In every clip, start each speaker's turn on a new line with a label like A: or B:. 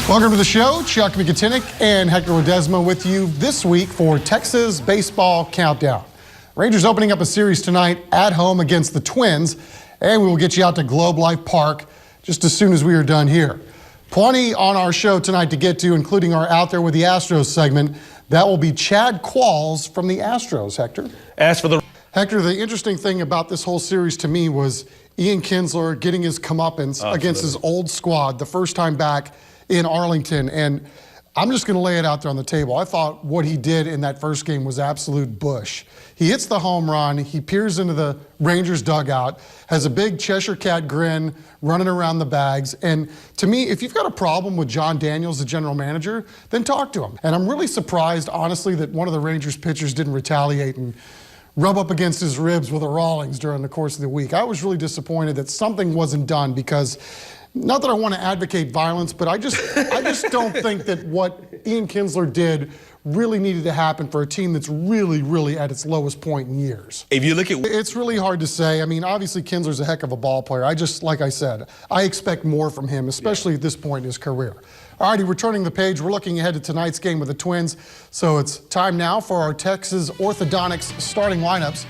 A: Welcome to the show. Chuck Mikatinik and Hector Ledesma with you this week for Texas Baseball Countdown. Rangers opening up a series tonight at home against the Twins, and we will get you out to Globe Life Park just as soon as we are done here. Plenty on our show tonight to get to, including our Out There with the Astros segment. That will be Chad Qualls from the Astros, Hector. Hector, the interesting thing about this whole series to me was Ian Kinsler getting his comeuppance against his old squad the first time back in Arlington. And I'm just going to lay it out there on the table. I thought what he did in that first game was absolute bush. He hits the home run, he peers into the Rangers dugout, has a big Cheshire Cat grin running around the bags. And to me, if you've got a problem with John Daniels, the general manager, then talk to him. And I'm really surprised, honestly, that one of the Rangers pitchers didn't retaliate and rub up against his ribs with a Rawlings during the course of the week. I was really disappointed that something wasn't done because, not that I want to advocate violence, but I just don't think that what Ian Kinsler did really needed to happen for a team that's really at its lowest point in years.
B: If you look at,
A: it's really hard to say. I mean, obviously Kinsler's a heck of a ball player. Like I said, I expect more from him, especially at this point in his career. All righty, we're turning the page. We're looking ahead to tonight's game with the Twins. So it's time now for our Texas Orthodontics starting lineups.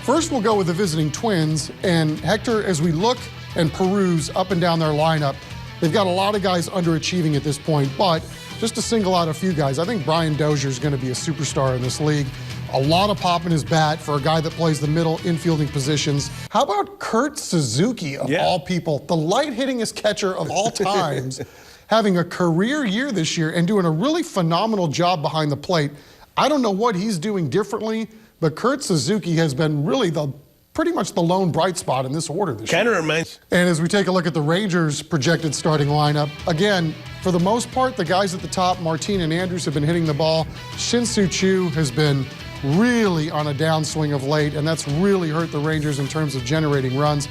A: First, we'll go with the visiting Twins. And Hector, as we look and peruse up and down their lineup, they've got a lot of guys underachieving at this point, but just to single out a few guys, I think Brian Dozier is going to be a superstar in this league. A lot of pop in his bat for a guy that plays the middle infielding positions. How about Kurt Suzuki, of all people, the light-hittingest catcher of all times, having a career year this year and doing a really phenomenal job behind the plate. I don't know what he's doing differently, but Kurt Suzuki has been really pretty much the lone bright spot in this order this year.
B: kind of reminds.
A: And as we take a look at the Rangers' projected starting lineup, again, for the most part, the guys at the top, Martin and Andrews, have been hitting the ball. Shin-Soo Choo has been really on a downswing of late, and that's really hurt the Rangers in terms of generating runs.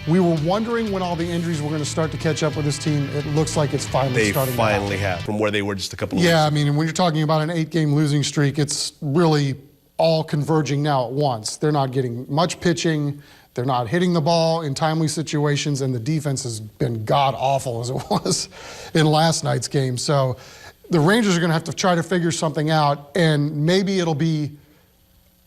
A: We were wondering when all the injuries were going to start to catch up with this team. It looks like it's finally starting.
B: They finally have, from where they were just a couple of
A: weeks.
B: Yeah,
A: I mean, when you're talking about an 8-game losing streak, it's really all converging now at once. They're not getting much pitching. They're not hitting the ball in timely situations, and the defense has been god-awful as it was in last night's game. So the Rangers are going to have to try to figure something out, and maybe it'll be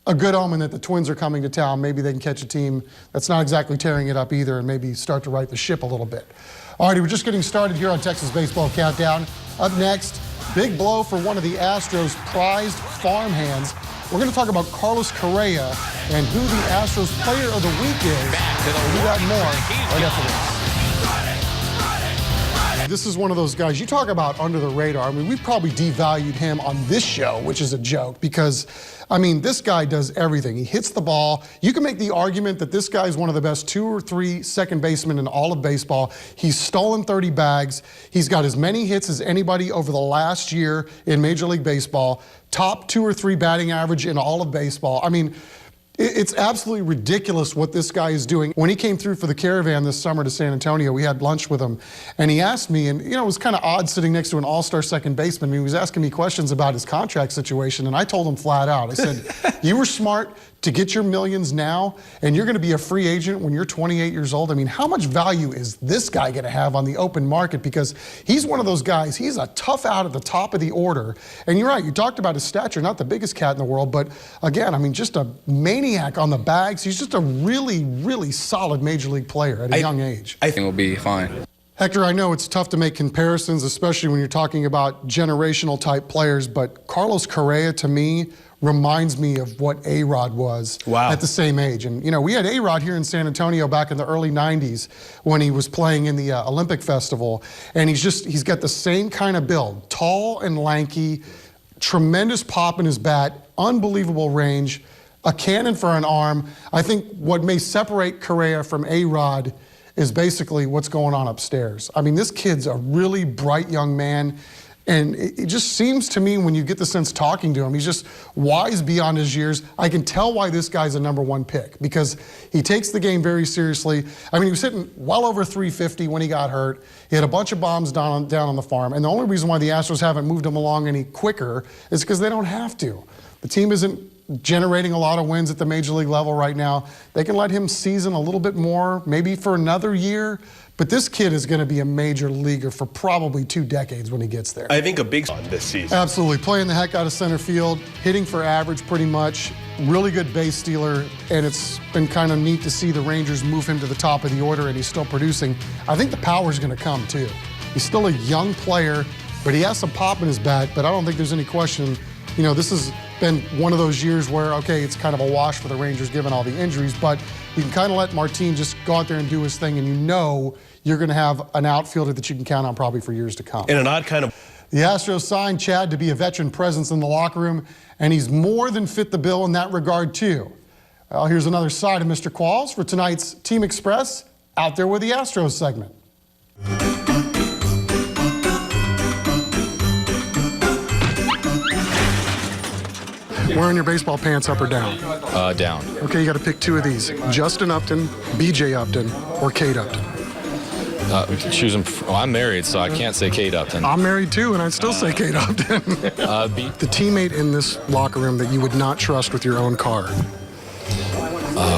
A: a good omen that the Twins are coming to town. Maybe they can catch a team that's not exactly tearing it up either and maybe start to right the ship a little bit. All righty, we're just getting started here on Texas Baseball Countdown. Up next, big blow for one of the Astros' prized farmhands. We're going to talk about Carlos Correa and who the Astros Player of the Week is. We'll do that more right after this. This is one of those guys, you talk about under the radar. I mean, we've probably devalued him on this show, which is a joke, because, I mean, this guy does everything. He hits the ball. You can make the argument that this guy is one of the best 2 or 3 second basemen in all of baseball. He's stolen 30 bags. He's got as many hits as anybody over the last year in Major League Baseball. Top 2 or 3 batting average in all of baseball. I mean, it's absolutely ridiculous what this guy is doing. When he came through for the Caravan this summer to San Antonio, we had lunch with him, and he asked me, and you know, it was kind of odd sitting next to an all-star second baseman. He was asking me questions about his contract situation, and I told him flat out, I said, you were smart to get your millions now, and you're going to be a free agent when you're 28 years old. I mean, how much value is this guy going to have on the open market? Because he's one of those guys, he's a tough out at the top of the order. And you're right, you talked about his stature, not the biggest cat in the world, but again, I mean, just a maniac on the bags. He's just a really solid Major League player at a young age.
C: I think we'll be fine.
A: Hector, I know it's tough to make comparisons, especially when you're talking about generational type players, but Carlos Correa, to me, reminds me of what A-Rod was at the same age. And, you know, we had A-Rod here in San Antonio back in the early 90s when he was playing in the Olympic Festival. And he's got the same kind of build, tall and lanky, tremendous pop in his bat, unbelievable range, a cannon for an arm. I think what may separate Correa from A-Rod is basically what's going on upstairs. I mean, this kid's a really bright young man. And it just seems to me when you get the sense talking to him, he's just wise beyond his years. I can tell why this guy's a #1 pick because he takes the game very seriously. I mean, he was hitting well over 350 when he got hurt. He had a bunch of bombs down on the farm. And the only reason why the Astros haven't moved him along any quicker is because they don't have to. The team isn't generating a lot of wins at the major league level right now. They can let him season a little bit more, maybe for another year. But this kid is going to be a major leaguer for probably 2 decades when he gets there.
B: I think a big on this season.
A: Absolutely. Playing the heck out of center field, hitting for average pretty much, really good base stealer, and it's been kind of neat to see the Rangers move him to the top of the order, and he's still producing. I think the power's going to come, too. He's still a young player, but he has some pop in his bat, but I don't think there's any question. You know, this has been one of those years where, okay, it's kind of a wash for the Rangers given all the injuries, but you can kind of let Martin just go out there and do his thing, and you know you're going to have an outfielder that you can count on probably for years to come.
B: In an odd kind of...
A: The Astros signed Chad to be a veteran presence in the locker room, and he's more than fit the bill in that regard, too. Well, here's another side of Mr. Qualls for tonight's Team Express Out There with the Astros segment. Wearing your baseball pants up or down?
C: Down.
A: Okay, you got to pick 2 of these. Justin Upton, BJ Upton, or Kate Upton.
C: Choosing. Well, I'm married, so I can't say Kate Upton.
A: I'm married too, and I'd still say Kate Upton. The teammate in this locker room that you would not trust with your own car.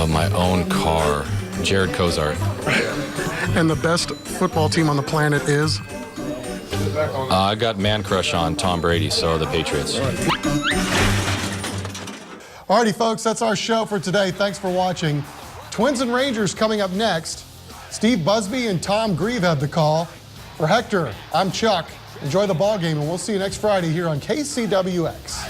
C: My own car. Jared Kozart.
A: And the best football team on the planet is?
C: I got man crush on Tom Brady, so the Patriots.
A: Alrighty, folks, that's our show for today. Thanks for watching. Twins and Rangers coming up next. Steve Busby and Tom Grieve have the call. For Hector, I'm Chuck. Enjoy the ball game, and we'll see you next Friday here on KCWX.